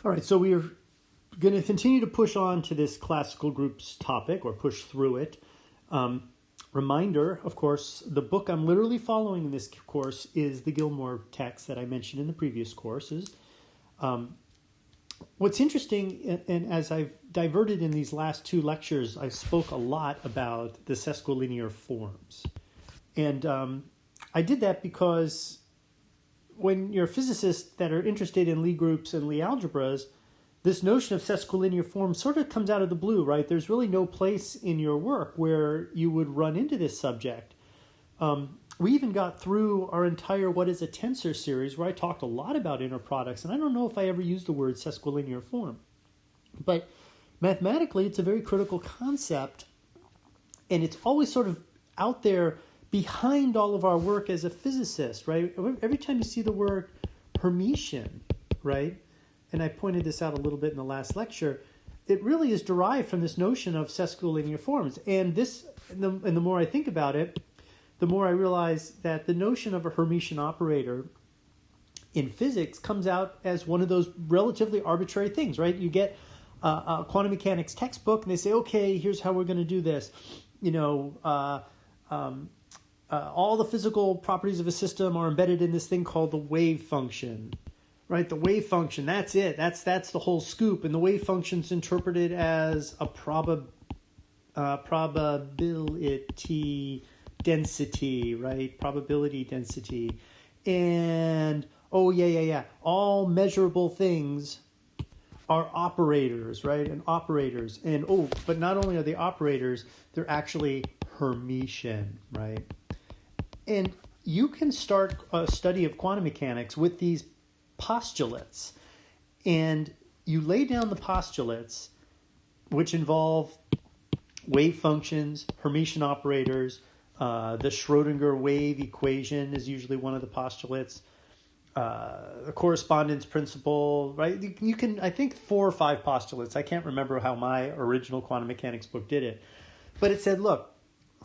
All right, so we're going to continue to push on to this classical groups topic, or push through it. Reminder, of course, the book I'm literally following in this course is the Gilmore text that I mentioned in the previous courses. What's interesting, and as I've diverted in these last two lectures, I spoke a lot about the sesquilinear forms. And I did that because when you're physicists that are interested in Lie groups and Lie algebras, this notion of sesquilinear form sort of comes out of the blue, right? There's really no place in your work where you would run into this subject. We even got through our entire What is a Tensor series where I talked a lot about inner products, and I don't know if I ever used the word sesquilinear form. But mathematically, it's a very critical concept, and it's always sort of out there behind all of our work as a physicist, right? Every time you see the word Hermitian, right? And I pointed this out a little bit in the last lecture, it really is derived from this notion of sesquilinear forms. And the more I think about it, the more I realize that the notion of a Hermitian operator in physics comes out as one of those relatively arbitrary things, right? You get a quantum mechanics textbook and they say, okay, here's how we're going to do this. All the physical properties of a system are embedded in this thing called the wave function, right? The wave function, that's it. That's the whole scoop. And the wave function's interpreted as a probability density, right? Probability density. And, all measurable things are operators, right? And operators. And, but not only are they operators, they're actually Hermitian, right? And you can start a study of quantum mechanics with these postulates. And you lay down the postulates, which involve wave functions, Hermitian operators. The Schrodinger wave equation is usually one of the postulates. The correspondence principle, right? You can, I think, 4 or 5 postulates. I can't remember how my original quantum mechanics book did it. But it said, look,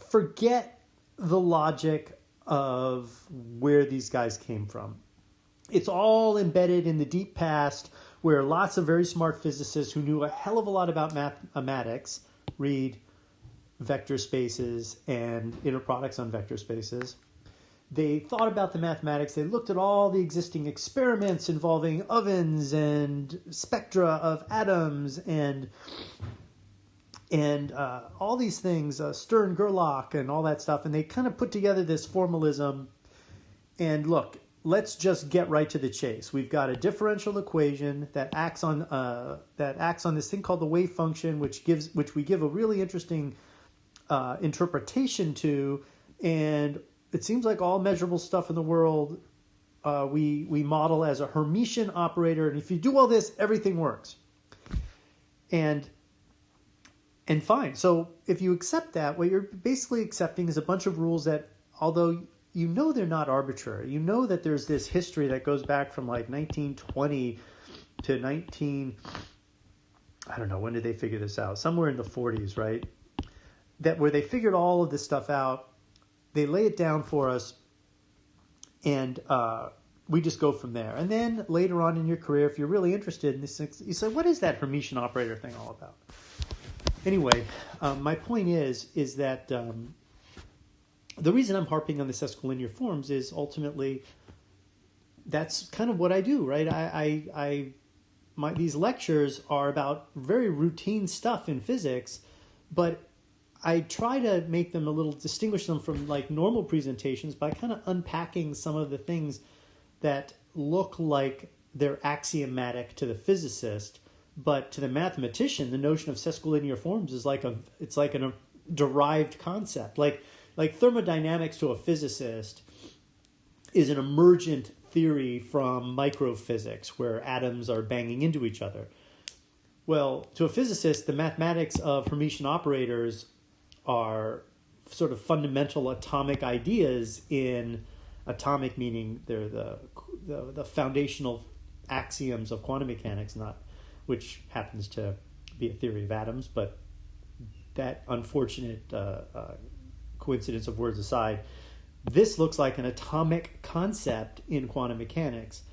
forget the logic of where these guys came from. It's all embedded in the deep past where lots of very smart physicists who knew a hell of a lot about mathematics, read vector spaces and inner products on vector spaces. They thought about the mathematics. They looked at all the existing experiments involving ovens and spectra of atoms and all these things, Stern-Gerlach and all that stuff. And they kind of put together this formalism. And look, let's just get right to the chase. We've got a differential equation that acts on this thing called the wave function, which we give a really interesting interpretation to, and it seems like all measurable stuff in the world we model as a Hermitian operator, and if you do all this, everything works. And fine. So if you accept that, what you're basically accepting is a bunch of rules that, although you know they're not arbitrary, you know that there's this history that goes back from like 1920 to I don't know, when did they figure this out? Somewhere in the 40s, right? That where they figured all of this stuff out, they lay it down for us, and we just go from there. And then later on in your career, if you're really interested in this, you say, what is that Hermitian operator thing all about? Anyway, my point is that the reason I'm harping on the sesquilinear forms is ultimately that's kind of what I do, right? These lectures are about very routine stuff in physics, but I try to make them distinguish them from like normal presentations by kind of unpacking some of the things that look like they're axiomatic to the physicist, but to the mathematician, the notion of sesquilinear forms is like a derived concept. Like thermodynamics to a physicist is an emergent theory from microphysics where atoms are banging into each other. Well, to a physicist, the mathematics of Hermitian operators are sort of fundamental atomic ideas in atomic, meaning they're the foundational axioms of quantum mechanics, which happens to be a theory of atoms, but that unfortunate coincidence of words aside, this looks like an atomic concept in quantum mechanics.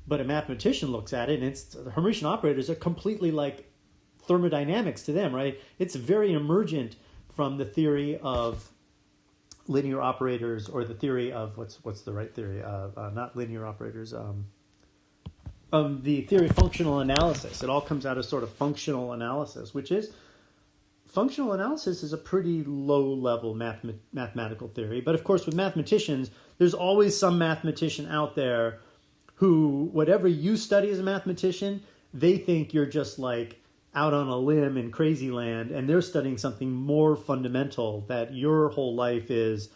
But a mathematician looks at it, and the Hermitian operators are completely like thermodynamics to them, right? It's very emergent from the theory of linear operators, or the theory of what's the right theory? Not linear operators. The theory of functional analysis. It all comes out of sort of functional analysis, which is functional analysis is a pretty low-level mathematical theory. But of course, with mathematicians, there's always some mathematician out there who, whatever you study as a mathematician, they think you're just like out on a limb in crazy land, and they're studying something more fundamental that your whole life is,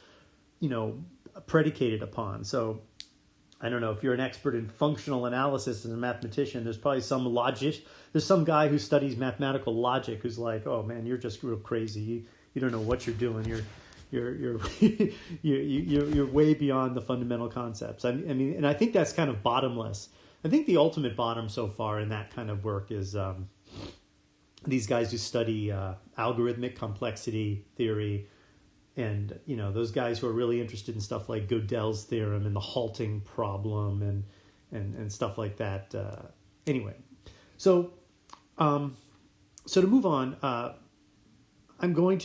predicated upon. So I don't know, if you're an expert in functional analysis as a mathematician, there's probably some logic. There's some guy who studies mathematical logic who's like, oh man, you're just real crazy. You don't know what you're doing. You're way beyond the fundamental concepts. I mean, and I think that's kind of bottomless. I think the ultimate bottom so far in that kind of work is these guys who study algorithmic complexity theory, and those guys who are really interested in stuff like Gödel's theorem and the halting problem and stuff like that. Anyway, so to move on, we're going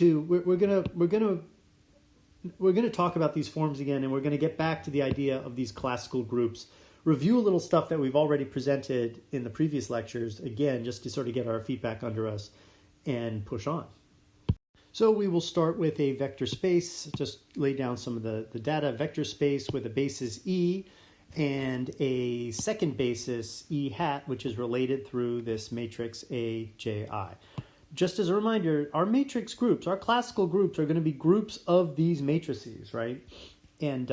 to talk about these forms again, and we're going to get back to the idea of these classical groups, review a little stuff that we've already presented in the previous lectures, again, just to sort of get our feet back under us and push on. So we will start with a vector space, just lay down some of the data. Vector space with a basis E and a second basis E hat, which is related through this matrix AJI. Just as a reminder, our matrix groups, our classical groups, are going to be groups of these matrices, right? And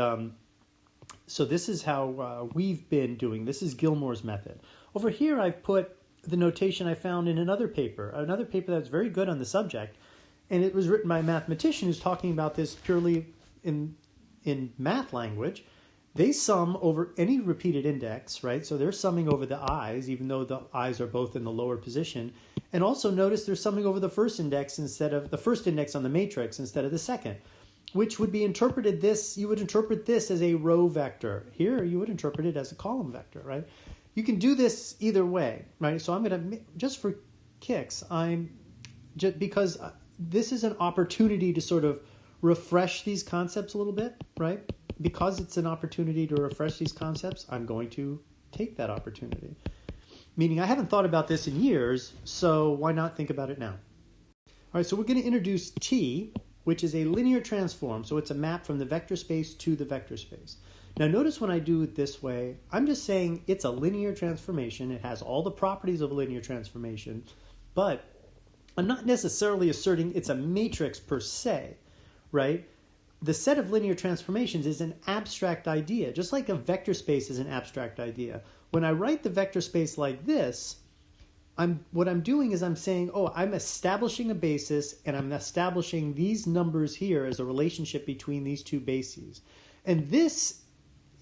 so this is how we've been doing. This is Gilmore's method. Over here, I've put the notation I found in another paper that's very good on the subject. And it was written by a mathematician who's talking about this purely in math language. They sum over any repeated index, right? So they're summing over the i's, even though the i's are both in the lower position. And also notice they're summing over the first index instead of the first index on the matrix instead of the second, which would be interpreted you would interpret this as a row vector. Here, you would interpret it as a column vector, right? You can do this either way, right? So I'm going to, just for kicks, because this is an opportunity to sort of refresh these concepts a little bit, right? Because it's an opportunity to refresh these concepts, I'm going to take that opportunity. Meaning I haven't thought about this in years, so why not think about it now? All right, so we're going to introduce T, which is a linear transform. So it's a map from the vector space to the vector space. Now notice when I do it this way, I'm just saying it's a linear transformation. It has all the properties of a linear transformation, but I'm not necessarily asserting it's a matrix per se, right? The set of linear transformations is an abstract idea, just like a vector space is an abstract idea. When I write the vector space like this, what I'm doing is I'm saying, I'm establishing a basis, and I'm establishing these numbers here as a relationship between these two bases. And this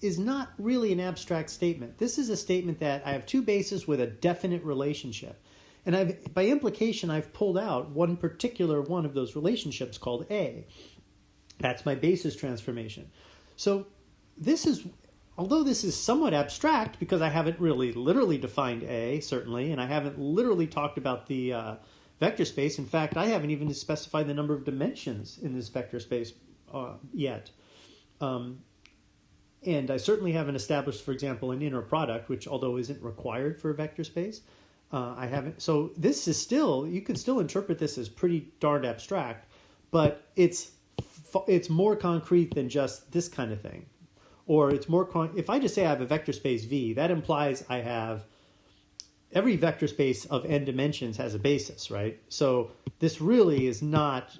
is not really an abstract statement. This is a statement that I have two bases with a definite relationship. And by implication, I've pulled out one particular one of those relationships called A. That's my basis transformation. So although this is somewhat abstract, because I haven't really literally defined A, certainly, and I haven't literally talked about the vector space. In fact, I haven't even specified the number of dimensions in this vector space yet. And I certainly haven't established, for example, an inner product, which although isn't required for a vector space, I haven't. So this is you can still interpret this as pretty darned abstract, but it's more concrete than just this kind of thing. Or it's more, if I just say I have a vector space V, that implies I have, every vector space of n dimensions has a basis, right? So this really is not,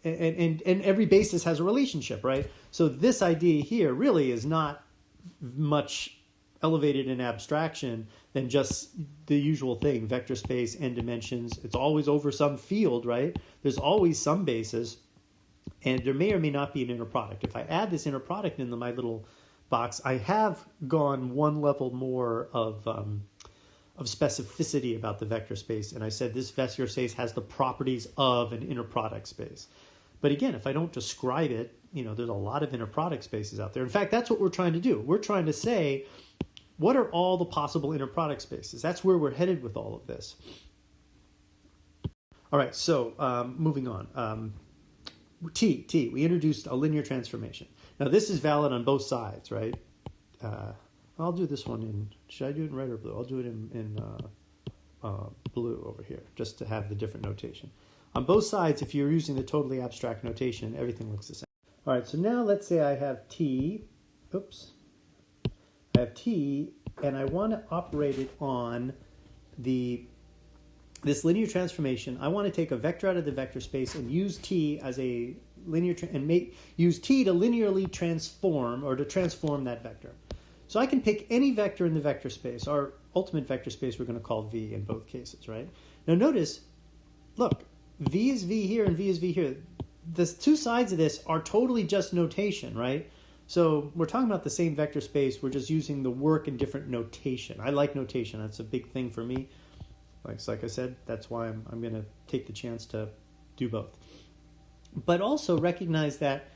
and every basis has a relationship, right? So this idea here really is not much elevated in abstraction than just the usual thing, vector space, n dimensions. It's always over some field, right? There's always some basis. And there may or may not be an inner product. If I add this inner product into my little box, I have gone one level more of specificity about the vector space. And I said this vector space has the properties of an inner product space. But again, if I don't describe it, there's a lot of inner product spaces out there. In fact, that's what we're trying to do. We're trying to say what are all the possible inner product spaces? That's where we're headed with all of this. All right, so moving on. T, we introduced a linear transformation. Now this is valid on both sides, right? I'll do this one in, should I do it in red or blue? I'll do it in blue over here, just to have the different notation. On both sides, if you're using the totally abstract notation, everything looks the same. All right, so now let's say I have T, I have T, and I want to operate it on this linear transformation. I want to take a vector out of the vector space and use T as a linear, use T to linearly transform, or to transform that vector. So I can pick any vector in the vector space. Our ultimate vector space we're going to call V in both cases, right? Now notice, look, V is V here and V is V here. The two sides of this are totally just notation, right? So we're talking about the same vector space. We're just using the work in different notation. I like notation. That's a big thing for me. Like I said, that's why I'm going to take the chance to do both. But also recognize that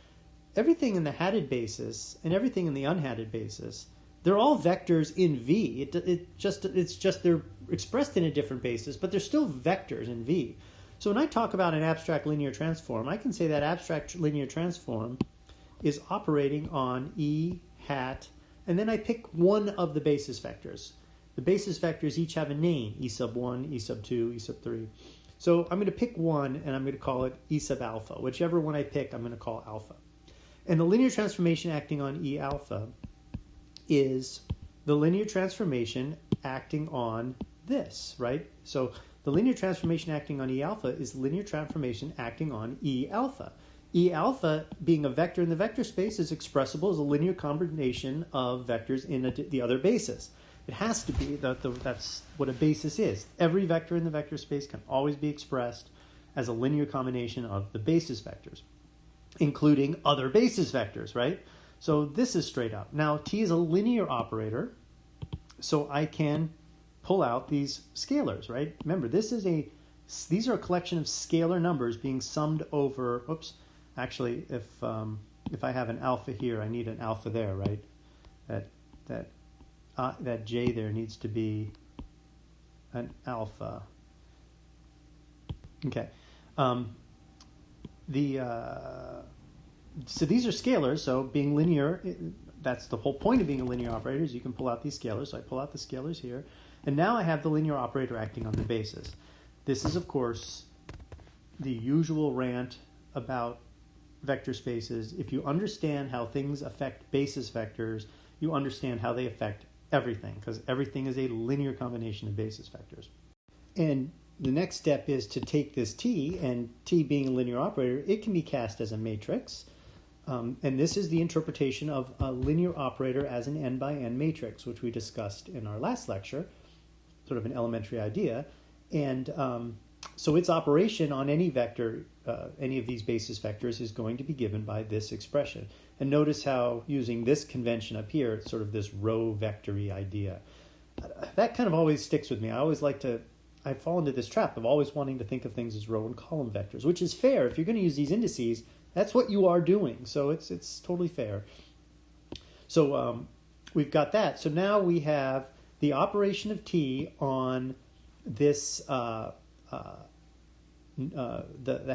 everything in the hatted basis and everything in the unhatted basis, they're all vectors in V. It's just they're expressed in a different basis, but they're still vectors in V. So when I talk about an abstract linear transform, I can say that abstract linear transform is operating on E hat, and then I pick one of the basis vectors. The basis vectors each have a name, E sub 1, E sub 2, E sub 3. So I'm going to pick one, and I'm going to call it E sub alpha. Whichever one I pick, I'm going to call alpha. And the linear transformation acting on E alpha is the linear transformation acting on this, right? So the linear transformation acting on E alpha is linear transformation acting on E alpha. E alpha, being a vector in the vector space, is expressible as a linear combination of vectors in the other basis. It has to be, that's what a basis is. Every vector in the vector space can always be expressed as a linear combination of the basis vectors, including other basis vectors, right? So this is straight up. Now, T is a linear operator, so I can pull out these scalars, right? Remember, these are a collection of scalar numbers being summed over, actually, if I have an alpha here, I need an alpha there, right? That J there needs to be an alpha. Okay. So these are scalars, so being linear, that's the whole point of being a linear operator, is you can pull out these scalars. So I pull out the scalars here. And now I have the linear operator acting on the basis. This is, of course, the usual rant about vector spaces. If you understand how things affect basis vectors, you understand how they affect everything, because everything is a linear combination of basis vectors. And the next step is to take this T, and T being a linear operator, it can be cast as a matrix. And this is the interpretation of a linear operator as an n by n matrix, which we discussed in our last lecture, sort of an elementary idea. And so its operation on any vector, any of these basis vectors, is going to be given by this expression. And notice how, using this convention up here, it's sort of this row vectory idea. That kind of always sticks with me. I fall into this trap of always wanting to think of things as row and column vectors, which is fair. If you're going to use these indices, that's what you are doing. So it's totally fair. So we've got that. So now we have the operation of T on this, the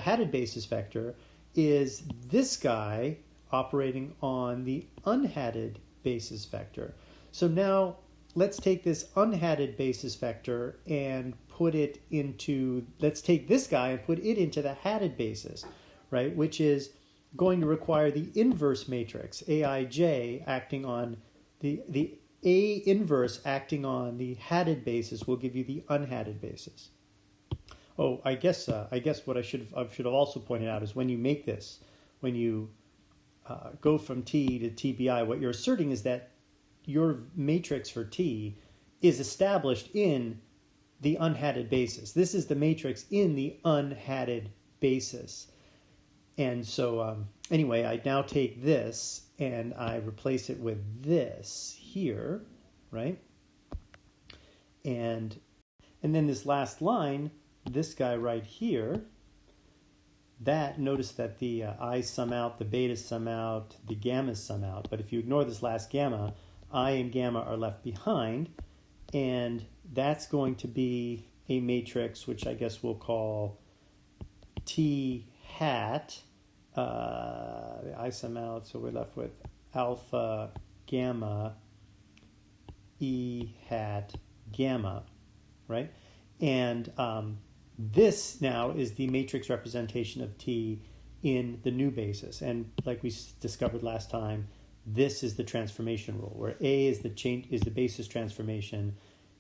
hatted basis vector is this guy operating on the unhatted basis vector. So now let's take this unhatted basis vector and put it into, let's take this guy and put it into the hatted basis, right? Which is going to require the inverse matrix, Aij, acting on the A inverse acting on the hatted basis will give you the unhatted basis. Oh, I guess what I should have also pointed out is when you make this, when you go from T to TBI, what you're asserting is that your matrix for T is established in the unhatted basis. This is the matrix in the unhatted basis. And so anyway, I now take this and I replace it with this here, right? And then this last line, this guy right here, that, notice that the i's sum out, the beta's sum out, the gamma's sum out. But if you ignore this last gamma, I and gamma are left behind, and that's going to be a matrix, which I guess we'll call T hat, isom out, so we're left with alpha, gamma, E hat, gamma, right? And this now is the matrix representation of T in the new basis. And like we discovered last time, this is the transformation rule, where A is the basis transformation,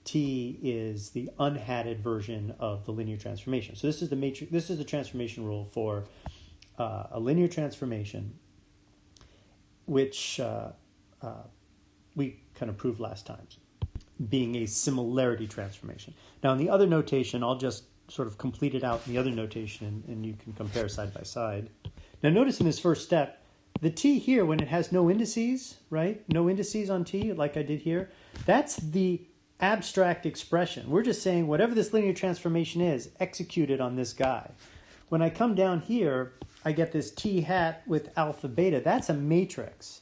T is the unhatted version of the linear transformation. So this is the matrix. This is the transformation rule for a linear transformation, which we kind of proved last time, being a similarity transformation. Now in the other notation, I'll just sort of complete it out in the other notation, and you can compare side by side. Now notice in this first step, the T here, when it has no indices, right? No indices on T, like I did here, that's the abstract expression. We're just saying whatever this linear transformation is, execute it on this guy. When I come down here, I get this T hat with alpha beta. That's a matrix,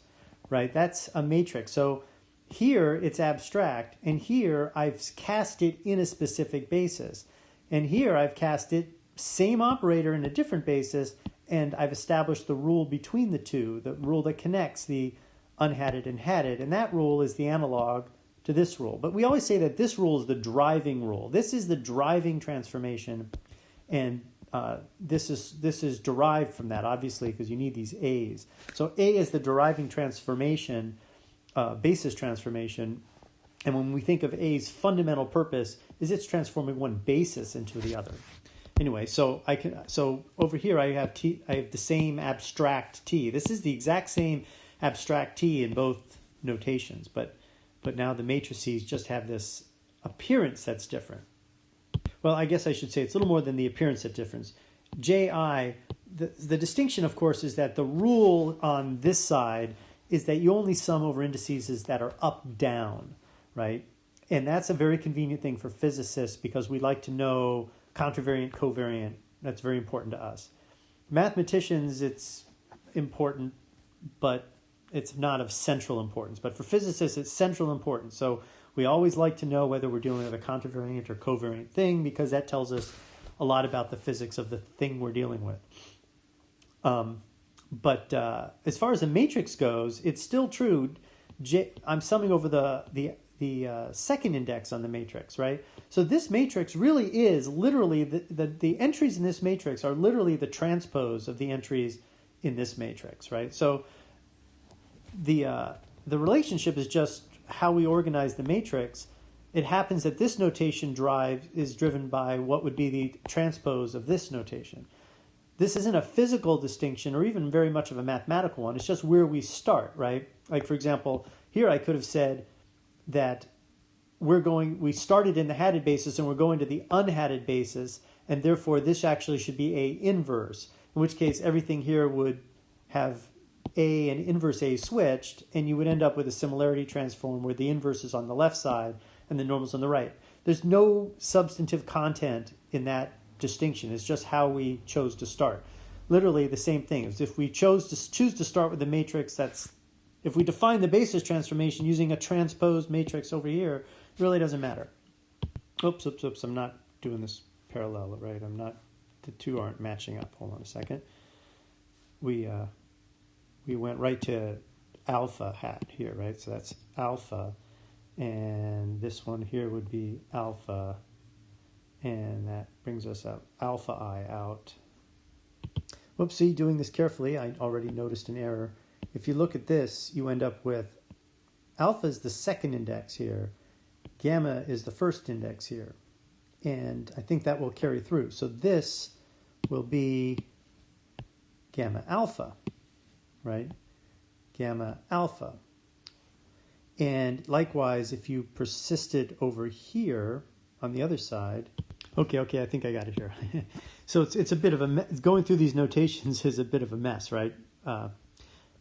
right? That's a matrix. So here it's abstract, and here I've cast it in a specific basis. And here I've cast it, same operator in a different basis, and I've established the rule between the two, the rule that connects the unhatted and hatted. And that rule is the analog to this rule. But we always say that this rule is the driving rule. This is the driving transformation, and this is derived from that, obviously, because you need these A's. So A is the deriving transformation, basis transformation. And when we think of A's fundamental purpose, is it's transforming one basis into the other. Anyway, so over here I have the same abstract T. This is the exact same abstract T in both notations, but now the matrices just have this appearance that's different. Well, I guess I should say it's a little more than the appearance of difference. JI, the distinction, of course, is that the rule on this side is that you only sum over indices that are up-down, right? And that's a very convenient thing for physicists because we like to know contravariant, covariant. That's very important to us. Mathematicians, it's important, but it's not of central importance. But for physicists, it's central importance. So we always like to know whether we're dealing with a contravariant or covariant thing because that tells us a lot about the physics of the thing we're dealing with. But as far as the matrix goes, it's still true. I'm summing over the second index on the matrix, right? So this matrix really is literally, the entries in this matrix are literally the transpose of the entries in this matrix, right? So the relationship is just how we organize the matrix. It happens that this notation is driven by what would be the transpose of this notation. This isn't a physical distinction or even very much of a mathematical one. It's just where we start, right? Like, for example, here I could have said that we started in the hatted basis and we're going to the unhatted basis, and therefore this actually should be A inverse, in which case everything here would have A and inverse A switched, and you would end up with a similarity transform where the inverse is on the left side and the normal's on the right. There's no substantive content in that distinction. It's just how we chose to start. Literally the same thing. As if we choose to start with the matrix, if we define the basis transformation using a transposed matrix over here, it really doesn't matter. Oops, I'm not doing this parallel, right? The two aren't matching up. Hold on a second. We went right to alpha hat here, right? So that's alpha, and this one here would be alpha, and that brings us up alpha I out. Whoopsie, doing this carefully, I already noticed an error. If you look at this, you end up with alpha is the second index here, gamma is the first index here, and I think that will carry through. So this will be gamma alpha, right? Gamma alpha. And likewise, if you persisted over here on the other side, okay, I think I got it here. So it's a bit of a going through these notations is a bit of a mess, right?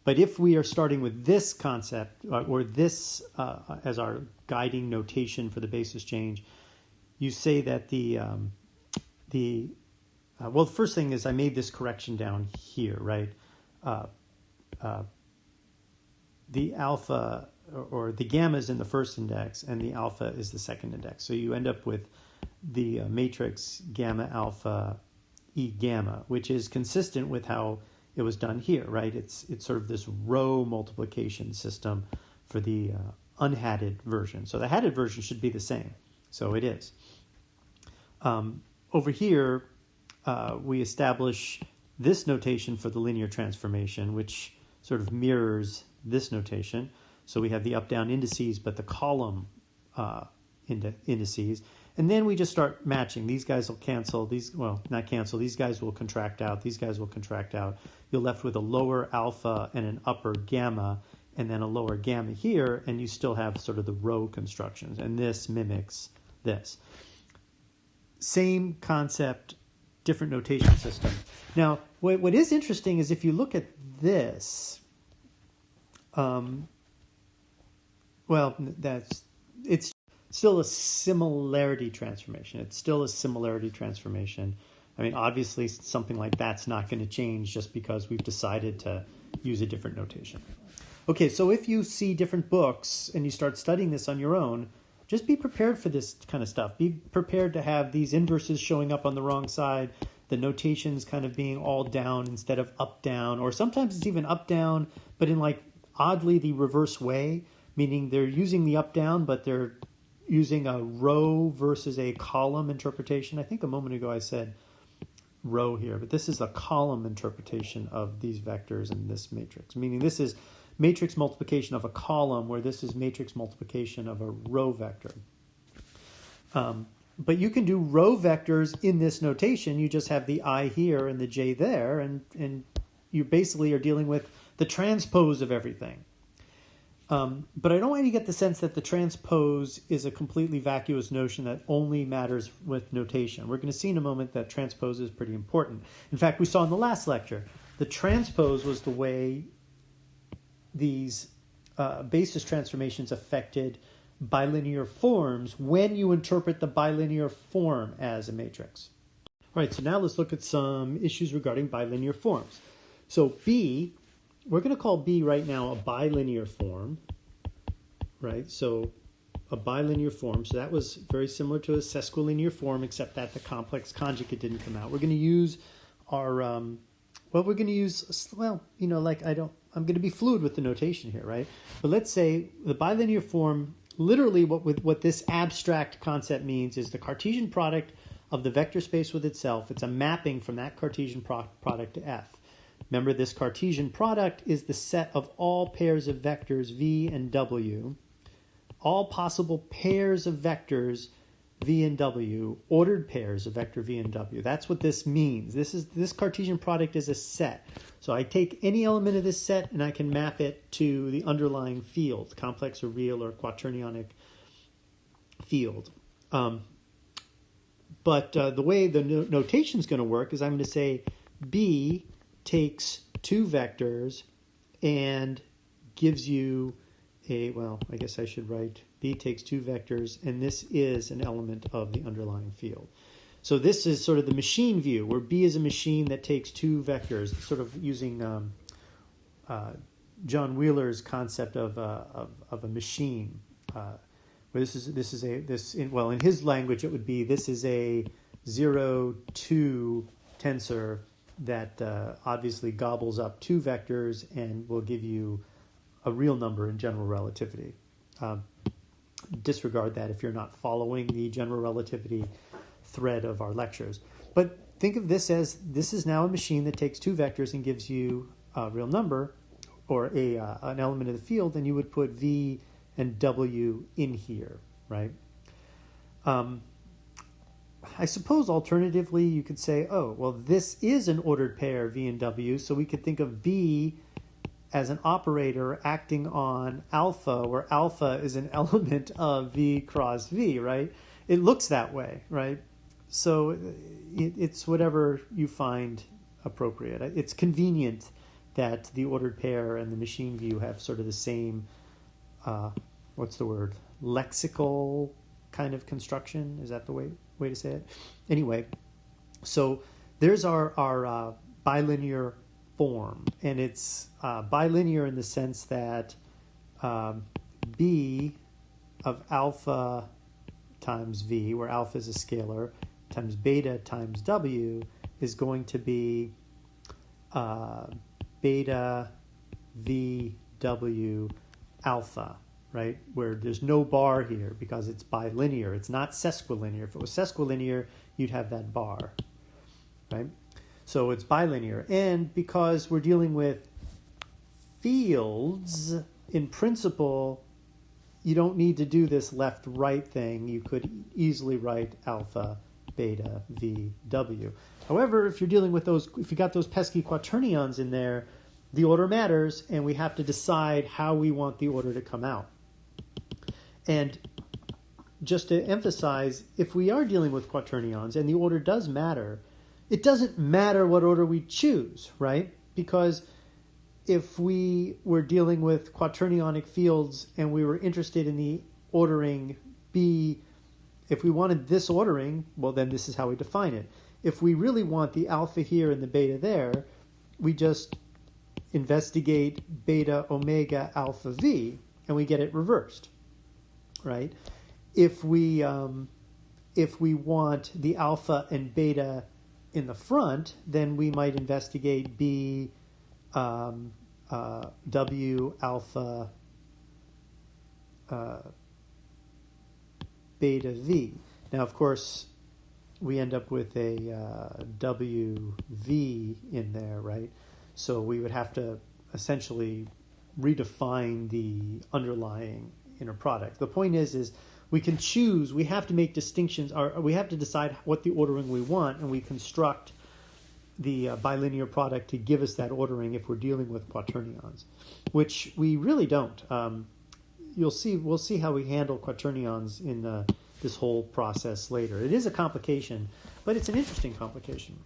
But if we are starting with this concept or this as our guiding notation for the basis change, you say that the first thing is I made this correction down here, right? The alpha or the gamma is in the first index and the alpha is the second index. So you end up with the matrix gamma alpha E gamma, which is consistent with how it was done here, right? It's sort of this row multiplication system for the unhatted version. So the hatted version should be the same. So it is. Over here, we establish this notation for the linear transformation, which sort of mirrors this notation. So we have the up-down indices, but the column indices. And then we just start matching. These guys will cancel. Not cancel. These guys will contract out. These guys will contract out. You're left with a lower alpha and an upper gamma, and then a lower gamma here, and you still have sort of the row constructions. And this mimics this. Same concept, different notation system. Now, what is interesting is if you look at this, it's still a similarity transformation. It's still a similarity transformation. I mean, obviously, something like that's not going to change just because we've decided to use a different notation. Okay, so if you see different books and you start studying this on your own, just be prepared for this kind of stuff. Be prepared to have these inverses showing up on the wrong side, the notations kind of being all down instead of up down, or sometimes it's even up down, but in like oddly the reverse way, meaning they're using the up down, but they're using a row versus a column interpretation. I think a moment ago I said row here, but this is a column interpretation of these vectors in this matrix, meaning this is matrix multiplication of a column where this is matrix multiplication of a row vector. But you can do row vectors in this notation. You just have the I here and the J there, and you basically are dealing with the transpose of everything. But I don't want you to get the sense that the transpose is a completely vacuous notion that only matters with notation. We're going to see in a moment that transpose is pretty important. In fact, we saw in the last lecture, the transpose was the way these basis transformations affected bilinear forms when you interpret the bilinear form as a matrix. All right, so now let's look at some issues regarding bilinear forms. So B, we're going to call B right now a bilinear form, right? So a bilinear form. So that was very similar to a sesquilinear form, except that the complex conjugate didn't come out. We're going to use our, I'm going to be fluid with the notation here, right? But let's say the bilinear form, literally what this abstract concept means is the Cartesian product of the vector space with itself. It's a mapping from that Cartesian product to F. Remember, this Cartesian product is the set of all pairs of vectors V and W, all possible pairs of vectors V and W, ordered pairs of vector V and W. That's what this means. This Cartesian product is a set. So I take any element of this set and I can map it to the underlying field, complex or real or quaternionic field. But the way the notation is going to work is I'm going to say B takes two vectors and gives you I guess I should write B takes two vectors, and this is an element of the underlying field. So this is sort of the machine view, where B is a machine that takes two vectors, sort of using John Wheeler's concept of a machine. Where in his language it would be this is a 0-2 tensor that obviously gobbles up two vectors and will give you a real number in general relativity. Disregard that if you're not following the general relativity thread of our lectures. But think of this as this is now a machine that takes two vectors and gives you a real number or an element of the field, and you would put V and W in here, right? I suppose alternatively you could say, oh, well, this is an ordered pair V and W, so we could think of B as an operator acting on alpha, where alpha is an element of V cross V, right? It looks that way, right? So it's whatever you find appropriate. It's convenient that the ordered pair and the machine view have sort of the same, lexical kind of construction. Is that the way to say it? Anyway, so there's our bilinear form, and it's bilinear in the sense that B of alpha times V, where alpha is a scalar, times beta times W is going to be beta VW alpha, right? Where there's no bar here because it's bilinear. It's not sesquilinear. If it was sesquilinear, you'd have that bar, right? So it's bilinear. And because we're dealing with fields, in principle, you don't need to do this left-right thing. You could easily write alpha, beta, V, W. However, if you're dealing with those, if you got those pesky quaternions in there, the order matters, and we have to decide how we want the order to come out. And just to emphasize, if we are dealing with quaternions and the order does matter, it doesn't matter what order we choose, right? Because if we were dealing with quaternionic fields and we were interested in the ordering B, if we wanted this ordering, well, then this is how we define it. If we really want the alpha here and the beta there, we just investigate beta omega alpha V, and we get it reversed, right? If we want the alpha and beta in the front, then we might investigate B W alpha beta V. Now, of course, we end up with a WV in there, right? So we would have to essentially redefine the underlying inner product. The point is we can choose, we have to make distinctions, or we have to decide what the ordering we want, and we construct the bilinear product to give us that ordering if we're dealing with quaternions, which we really don't. We'll see how we handle quaternions in this whole process later. It is a complication, but it's an interesting complication.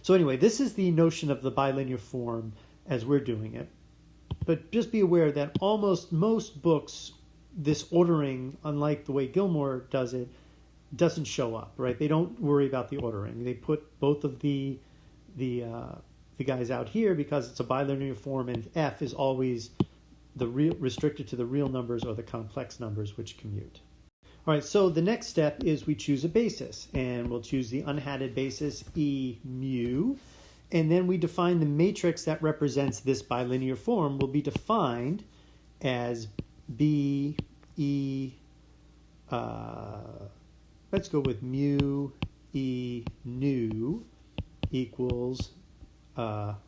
So anyway, this is the notion of the bilinear form as we're doing it. But just be aware that almost most books, this ordering, unlike the way Gilmore does it, doesn't show up, right? They don't worry about the ordering. They put both of the guys out here because it's a bilinear form, and F is always the restricted to the real numbers or the complex numbers which commute. All right, so the next step is we choose a basis, and we'll choose the unhatted basis E mu, and then we define the matrix that represents this bilinear form will be defined as B E. Let's go with mu E nu equals. I'll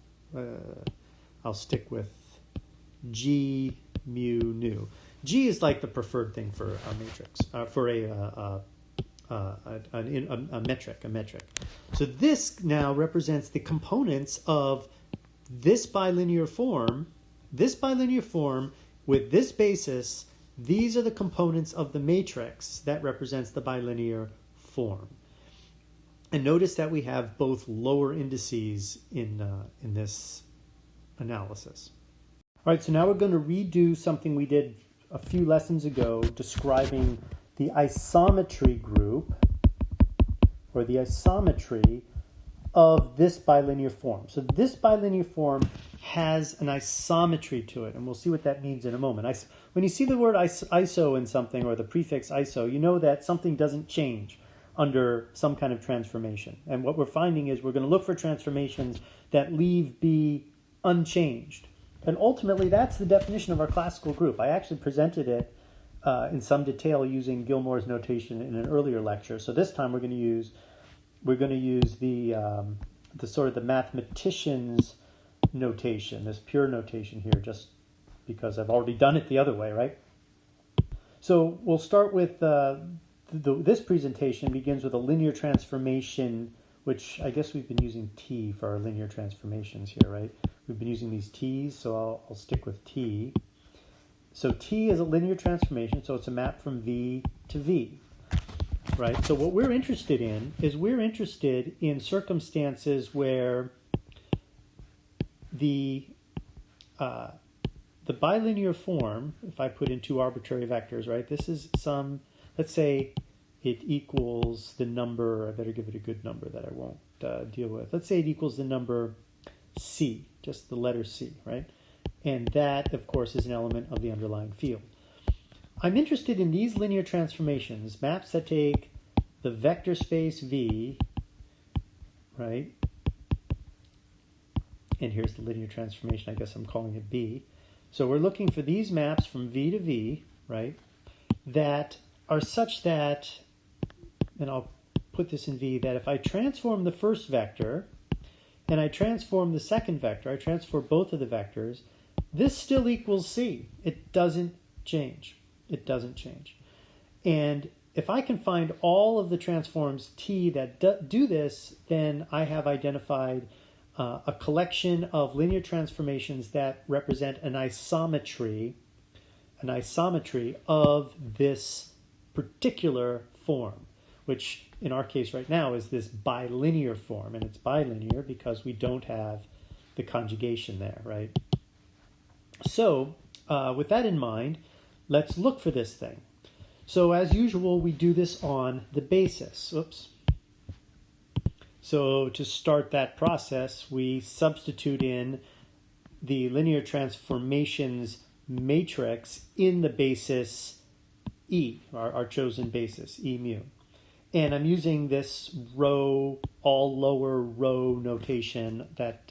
stick with G mu nu. G is like the preferred thing for a matrix, for a metric. So this now represents the components of this bilinear form. This bilinear form with this basis, these are the components of the matrix that represents the bilinear form. And notice that we have both lower indices in this analysis. All right, so now we're going to redo something we did a few lessons ago describing the isometry group, or the isometry of this bilinear form. So this bilinear form has an isometry to it, and we'll see what that means in a moment. When you see the word iso in something, or the prefix iso, you know that something doesn't change under some kind of transformation. And what we're finding is we're going to look for transformations that leave B unchanged. And ultimately, that's the definition of our classical group. I actually presented it in some detail using Gilmore's notation in an earlier lecture. So this time we're going to use the sort of the mathematician's notation, this pure notation here, just because I've already done it the other way, right? So we'll start with this presentation begins with a linear transformation, which I guess we've been using T for our linear transformations here, right? We've been using these T's, so I'll stick with T. So T is a linear transformation, so it's a map from V to V, right? So what we're interested in is we're interested in circumstances where the bilinear form, if I put in two arbitrary vectors, right? This is some, let's say it equals the number, I better give it a good number that I won't deal with. Let's say it equals the number C, just the letter C, right? And that, of course, is an element of the underlying field. I'm interested in these linear transformations, maps that take the vector space V, right? And here's the linear transformation. I guess I'm calling it B. So we're looking for these maps from V to V, right? That are such that, and I'll put this in V, that if I transform the first vector and I transform the second vector, I transfer both of the vectors, this still equals C. It doesn't change. It doesn't change. And if I can find all of the transforms T that do this, then I have identified a collection of linear transformations that represent an isometry of this particular form, which in our case right now is this bilinear form. And it's bilinear because we don't have the conjugation there, right? So with that in mind, let's look for this thing. So as usual, we do this on the basis. Oops. So to start that process, we substitute in the linear transformations matrix in the basis E, our chosen basis, E mu. And I'm using this row, all lower row notation that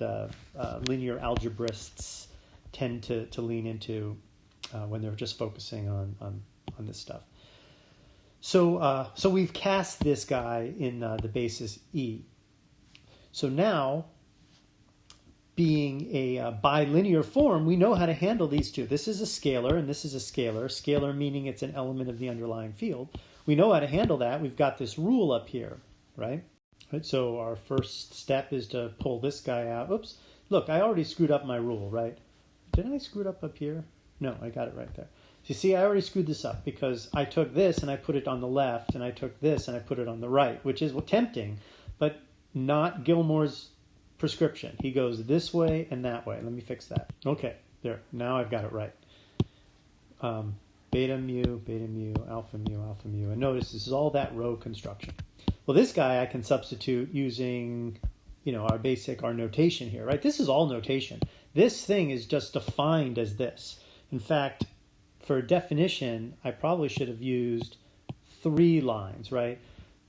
linear algebrists tend to lean into when they're just focusing on this stuff. So we've cast this guy in the basis E. So now, being a bilinear form, we know how to handle these two. This is a scalar and this is a scalar. Scalar meaning it's an element of the underlying field. We know how to handle that. We've got this rule up here, right? So our first step is to pull this guy out. Oops, look, I already screwed up my rule, right? Didn't I screw it up here? No, I got it right there. So you see, I already screwed this up because I took this and I put it on the left and I took this and I put it on the right, which is tempting, but not Gilmore's prescription. He goes this way and that way. Let me fix that. Okay, there. Now I've got it right. Beta mu, alpha mu, alpha mu. And notice this is all that row construction. Well, this guy I can substitute using, our notation here, right? This is all notation. This thing is just defined as this. In fact, for definition, I probably should have used 3 lines, right?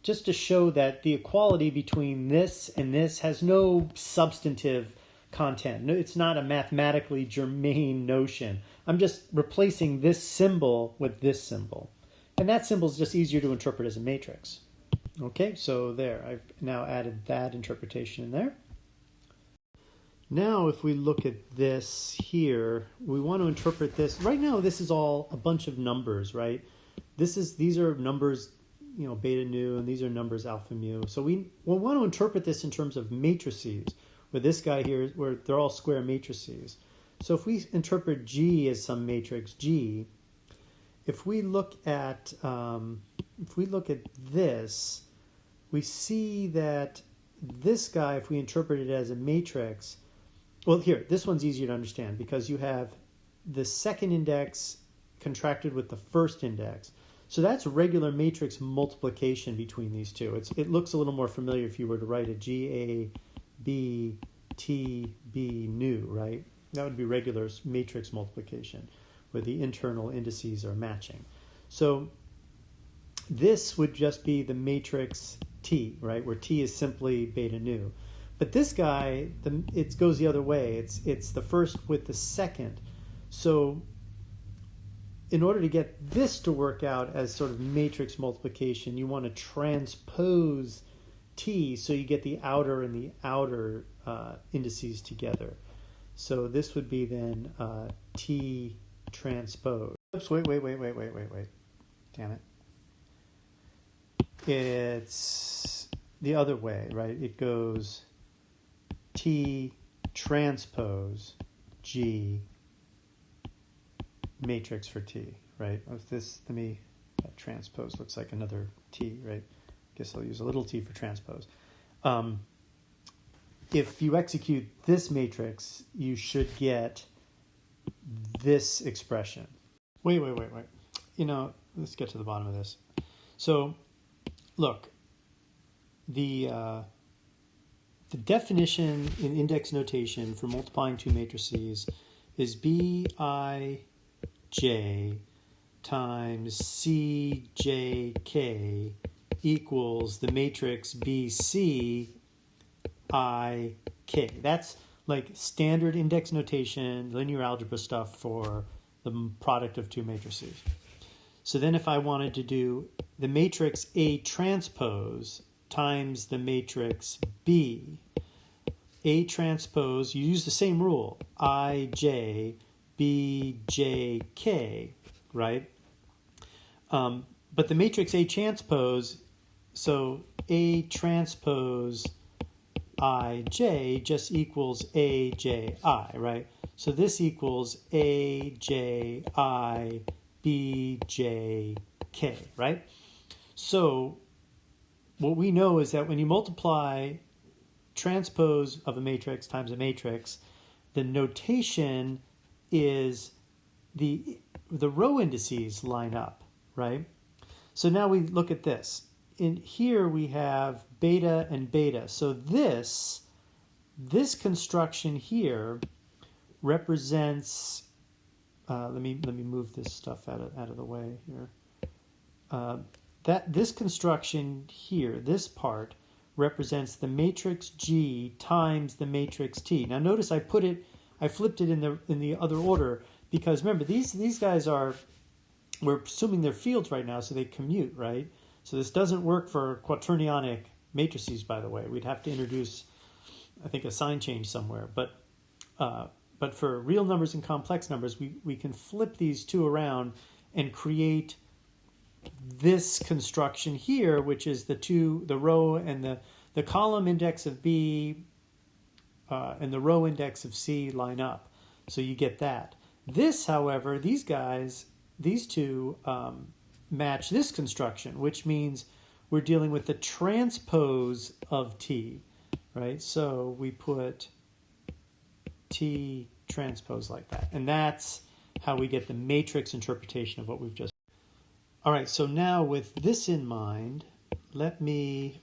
Just to show that the equality between this and this has no substantive content. No, it's not a mathematically germane notion. I'm just replacing this symbol with this symbol. And that symbol is just easier to interpret as a matrix. Okay, so there. I've now added that interpretation in there. Now if we look at this here, we want to interpret this. Right now this is all a bunch of numbers, right? These are numbers, beta nu, and these are numbers alpha mu. So we want to interpret this in terms of matrices, where this guy here, where they're all square matrices. So if we interpret G as some matrix G, if we look at this, we see that this guy, if we interpret it as a matrix, well, here, this one's easier to understand because you have the second index contracted with the first index. So that's regular matrix multiplication between these two. It looks a little more familiar if you were to write a G, A, B, T, B, nu, right? That would be regular matrix multiplication where the internal indices are matching. So this would just be the matrix T, right? Where T is simply beta nu. But this guy, it goes the other way. It's the first with the second. So in order to get this to work out as sort of matrix multiplication, you want to transpose T so you get the outer and the outer indices together. So this would be then T transpose. Oops, wait. Damn it. It's the other way, right? It goes T transpose G matrix for T, right? That transpose looks like another T, right? Guess I'll use a little t for transpose. If you execute this matrix, you should get this expression. Wait. Let's get to the bottom of this. So, look, the definition in index notation for multiplying two matrices is Bij times CJK equals the matrix BC IK. That's like standard index notation, linear algebra stuff for the product of two matrices. So then if I wanted to do the matrix A transpose times the matrix B, A transpose, you use the same rule, IJ, BJK, right? But the matrix A transpose, so A transpose IJ just equals AJI, right? So this equals AJI BJK, right? So what we know is that when you multiply transpose of a matrix times a matrix, the notation is the row indices line up, right? So now we look at this. In here we have beta and beta. So this construction here represents. Let me move this stuff out of the way here. This construction here, this part, represents the matrix G times the matrix T. Now notice I flipped it in the other order because remember these guys we're assuming they're fields right now, so they commute, right? So this doesn't work for quaternionic matrices, by the way. We'd have to introduce, I think, a sign change somewhere. But for real numbers and complex numbers, we can flip these two around and create this construction here, which is the row and the column index of B and the row index of C line up. So you get that. This, however, these two match this construction, which means we're dealing with the transpose of T, right? So we put T transpose like that. And that's how we get the matrix interpretation of what we've just. All right, so now with this in mind, let me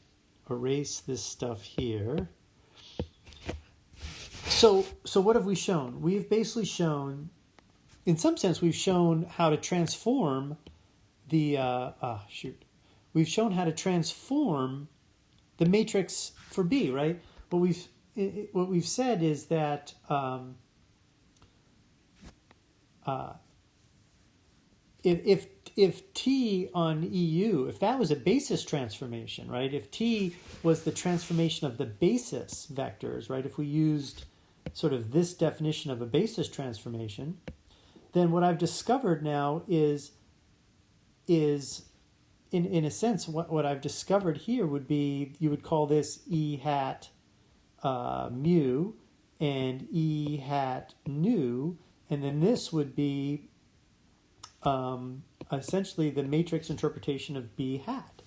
erase this stuff here. So what have we shown? We've basically shown, in some sense, we've shown how to transform we've shown how to transform the matrix for B, right? What we've said is that if T on EU, if that was a basis transformation, right? If T was the transformation of the basis vectors, right? If we used sort of this definition of a basis transformation, then what I've discovered now is in a sense what I've discovered here would be, you would call this E hat mu and E hat nu, and then this would be essentially the matrix interpretation of B hat,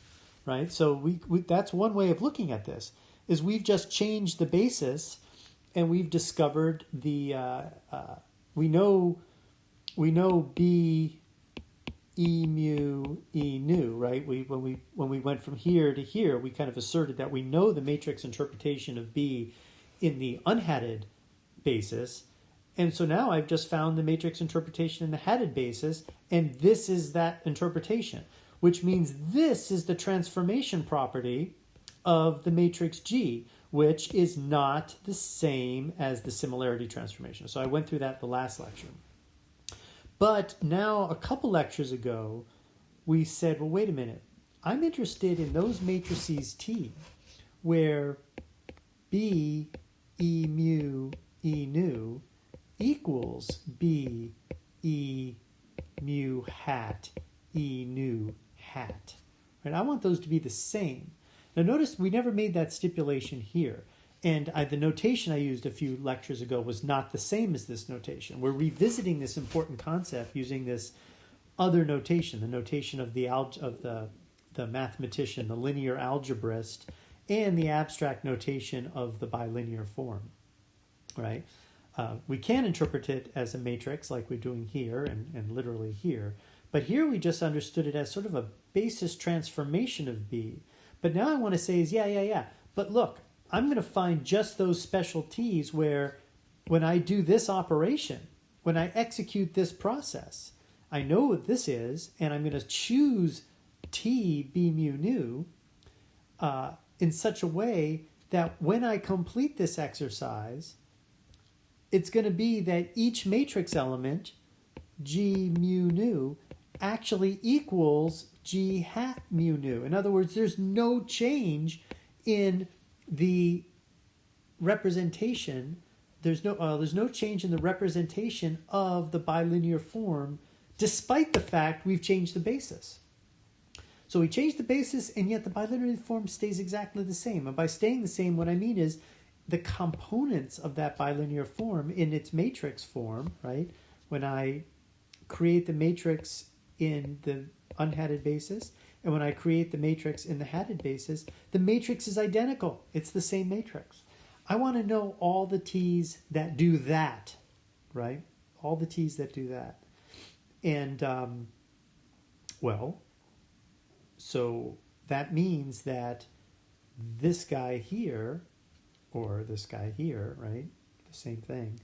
right? So we that's one way of looking at this, is we've just changed the basis and we've discovered the we know B E mu E nu, right? When we went from here to here, we kind of asserted that we know the matrix interpretation of B in the unhatted basis. And so now I've just found the matrix interpretation in the hatted basis, and this is that interpretation, which means this is the transformation property of the matrix G, which is not the same as the similarity transformation. So I went through that the last lecture. But now, a couple lectures ago, we said, well, wait a minute. I'm interested in those matrices T, where B, E mu, E nu equals B, E mu hat, E nu hat. Right? I want those to be the same. Now notice we never made that stipulation here. And the notation I used a few lectures ago was not the same as this notation. We're revisiting this important concept using this other notation, the notation of the mathematician, the linear algebrist, and the abstract notation of the bilinear form, right? We can interpret it as a matrix like we're doing here and literally here. But here we just understood it as sort of a basis transformation of B. But now I want to say is, yeah. But look, I'm going to find just those special T's where when I do this operation, when I execute this process, I know what this is, and I'm going to choose T B mu nu in such a way that when I complete this exercise, it's going to be that each matrix element, G mu nu, actually equals G hat mu nu. In other words, there's no change in the representation. There's no change in the representation of the bilinear form, despite the fact we've changed the basis. So we changed the basis, and yet the bilinear form stays exactly the same. And by staying the same, what I mean is the components of that bilinear form in its matrix form, right? When I create the matrix in the unhatted basis, and when I create the matrix in the hatted basis, the matrix is identical. It's the same matrix. I want to know all the T's that do that, right? All the T's that do that. And, so that means that this guy here, or this guy here, right? The same thing.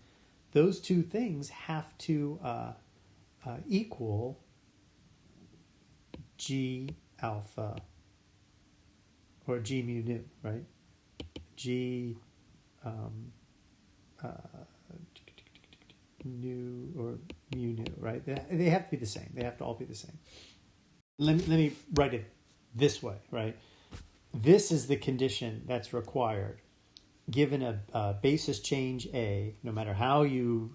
Those two things have to equal G alpha, or G mu nu, right? G nu or mu nu, right? They have to be the same. They have to all be the same. Let me write it this way, right? This is the condition that's required. Given a basis change A, no matter how you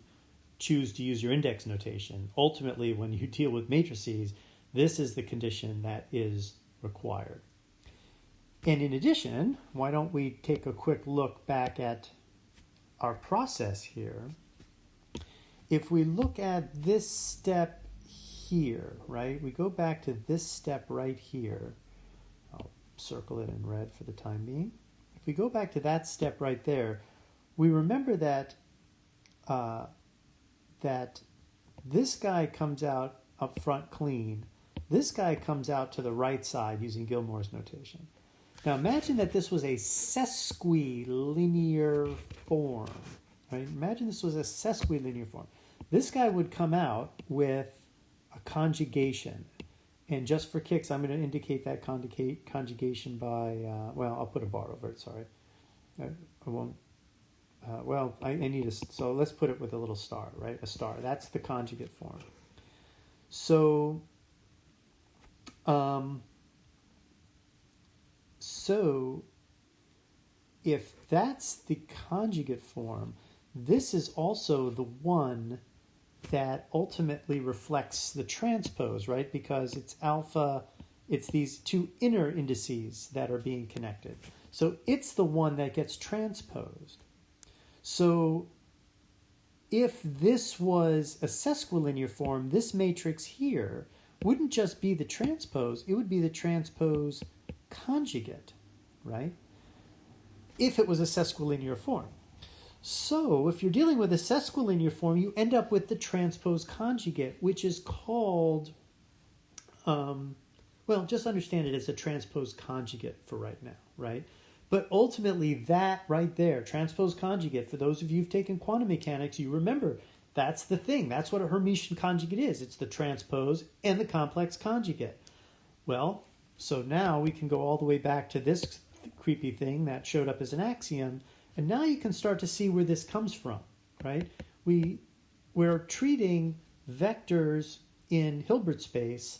choose to use your index notation, ultimately when you deal with matrices, this is the condition that is required. And in addition, why don't we take a quick look back at our process here? If we look at this step here, right, we go back to this step right here. I'll circle it in red for the time being. If we go back to that step right there, we remember that that this guy comes out up front clean. This guy comes out to the right side using Gilmore's notation. Now imagine that this was a sesquilinear form, right? Imagine this was a sesquilinear form. This guy would come out with a conjugation. And just for kicks, I'm going to indicate that conjugation by, I'll put a bar over it, sorry. I won't, I need so let's put it with a little star, right? A star, that's the conjugate form. So, if that's the conjugate form, this is also the one that ultimately reflects the transpose, right? Because it's alpha, it's these two inner indices that are being connected. So it's the one that gets transposed. So if this was a sesquilinear form, this matrix here wouldn't just be the transpose, it would be the transpose conjugate, right? If it was a sesquilinear form. So if you're dealing with a sesquilinear form, you end up with the transpose conjugate, which is called, just understand it as a transpose conjugate for right now, right? But ultimately that right there, transpose conjugate, for those of you who've taken quantum mechanics, you remember that's the thing. That's what a Hermitian conjugate is. It's the transpose and the complex conjugate. Well, so now we can go all the way back to this creepy thing that showed up as an axiom. And now you can start to see where this comes from, right? We're treating vectors in Hilbert space.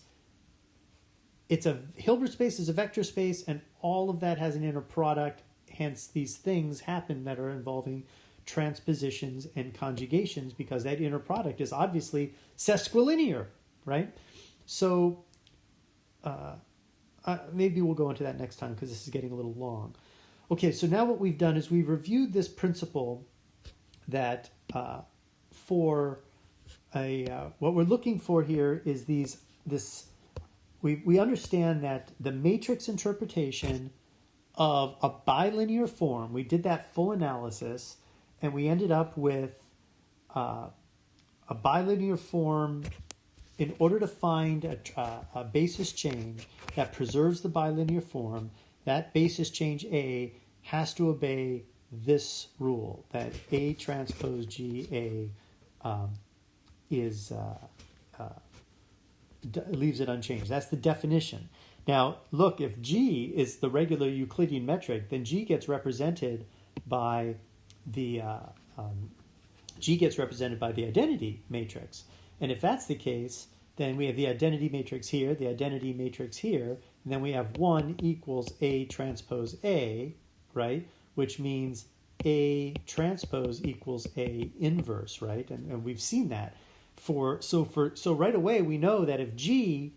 Hilbert space is a vector space, and all of that has an inner product. Hence, these things happen that are involving transpositions and conjugations because that inner product is obviously sesquilinear, right? So maybe we'll go into that next time because this is getting a little long. Okay, so now what we've done is we've reviewed this principle that what we're looking for here is we understand that the matrix interpretation of a bilinear form, we did that full analysis, and we ended up with a bilinear form in order to find a basis change that preserves the bilinear form. That basis change A has to obey this rule, that A transpose G A is leaves it unchanged. That's the definition. Now, look, if G is the regular Euclidean metric, then G gets represented by the identity matrix. And if that's the case, then we have the identity matrix here, the identity matrix here, and then we have 1 equals A transpose A, right? Which means A transpose equals A inverse, right? And we've seen that. So right away we know that if G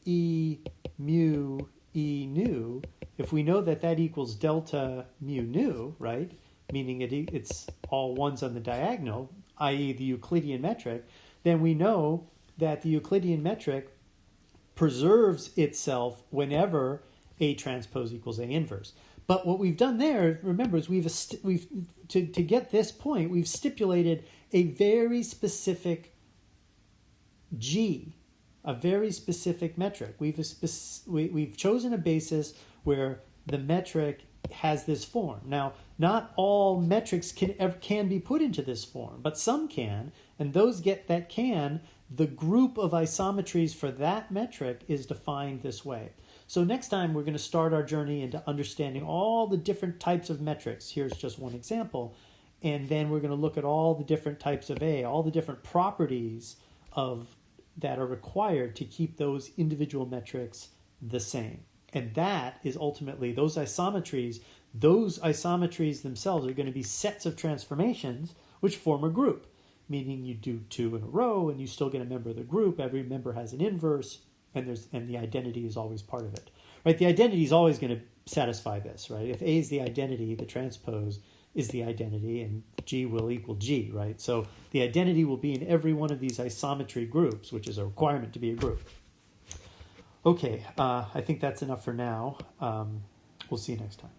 E mu E nu, if we know that that equals delta mu nu, right? Meaning it's all ones on the diagonal, i.e. the Euclidean metric, then we know that the Euclidean metric preserves itself whenever A transpose equals A inverse. But what we've done there, remember, is to get this point, we've stipulated a very specific G, a very specific metric. We've chosen a basis where the metric has this form. Now, not all metrics can be put into this form, but some can, and those the group of isometries for that metric is defined this way. So next time we're going to start our journey into understanding all the different types of metrics. Here's just one example. And then we're going to look at all the different types of A, all the different properties that are required to keep those individual metrics the same. And that is ultimately those isometries themselves are going to be sets of transformations which form a group, meaning you do 2 in a row and you still get a member of the group. Every member has an inverse, and the identity is always part of it. Right? The identity is always going to satisfy this, right? If A is the identity, the transpose is the identity, and G will equal G, right? So the identity will be in every one of these isometry groups, which is a requirement to be a group. Okay, I think that's enough for now. We'll see you next time.